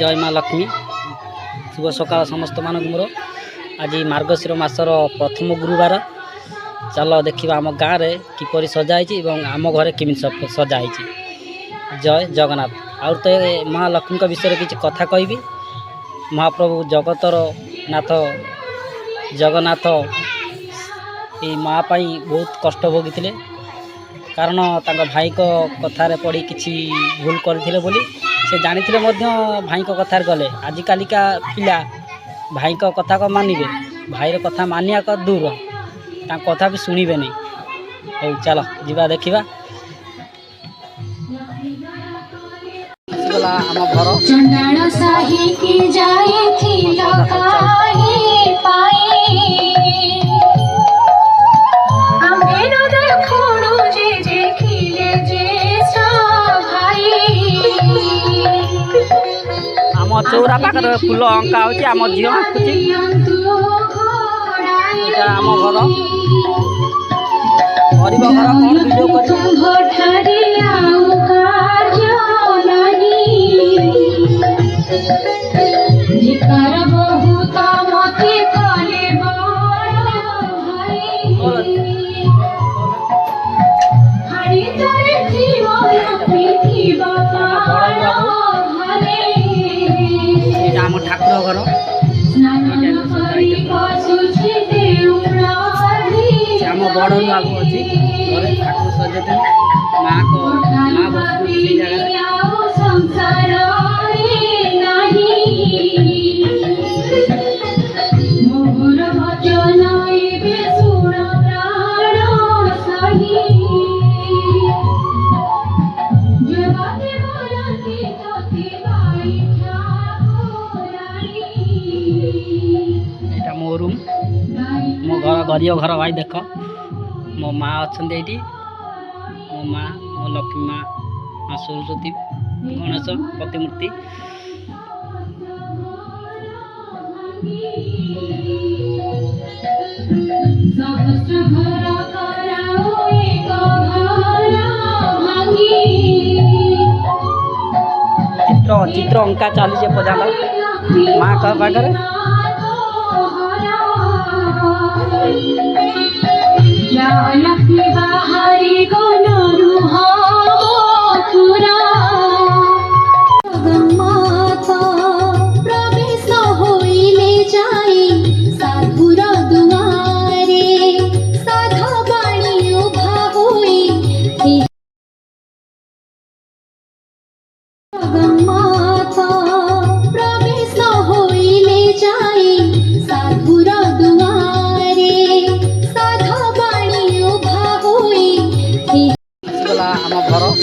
जय माँ लक्ष्मी शुभ सकाल समस्त मानक मोर आज मार्गशीर मासर प्रथम गुरुवार। चलो देखा आम गाँव में किपर सजाई आम घरे किमी सजाई। जय जगन्नाथ। आउ तो माँ लक्ष्मी विषय किसी कथा कहि। महाप्रभु जगतर नाथ जगन्नाथ ये माँ पाई बहुत कष्ट भोगी कारण तांका भाई को कथार पढ़ी किसी भूल करते बोली से जानी भाई को कथार गले। आजिकालिका पिला भाई को कथा को मानिबे भाईर कथा मानिया को दूर कथा भी शुणवे नहीं। हो चलो जीवा देखा आम चौरा पाखे फूल अंका होची आम झील आंकुची आम घर गरीब घर कौन वीडियो आम ठाकुर घर आम बड़ आगू अच्छी घर ठाकुर सजे माँ को माँ बस मो रूम मो घर गरीब घर भाई देख मो माँ अच्छा ये मो माँ मो लक्ष्मी माँ माँ सरस्वती गणेश प्रतिमूर्ति चित्र चित्र अंका चली पर्यटन माँ का पाखे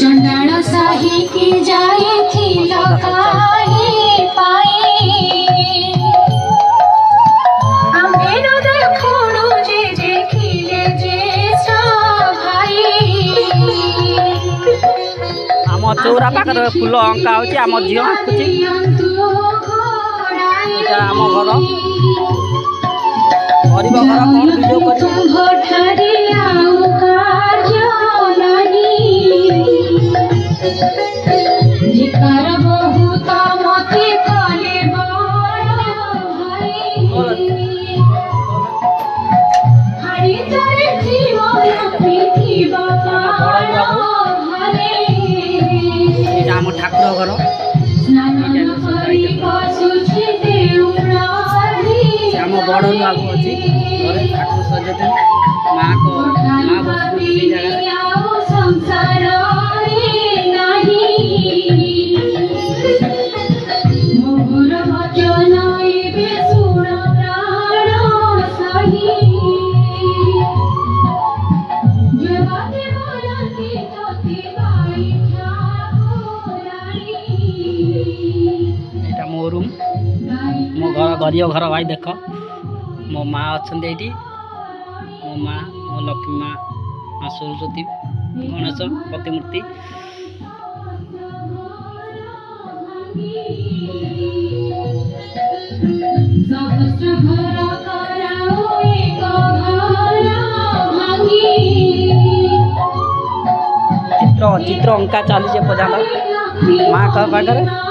चंडाल साही की जाए थी लकाहे पाए आमे न देखोणु जे जे खिले जे भाई आम चौरा पाखे फूल अंका होची आम झील आंकुची आम घर गरीब घर कौन वीडियो आम ठाकुर घर आम बड़ आगू अच्छी घर ठाकुर सजे माँ को माँ बस मो रूम मो घर गरीब घर भाई देख मो माँ अच्छा ये मो माँ मो लक्ष्मी माँ माँ सरस्वती गणेश प्रतिमूर्ति चित्र चित्र अंका चली पर्यटन माँ का पाखे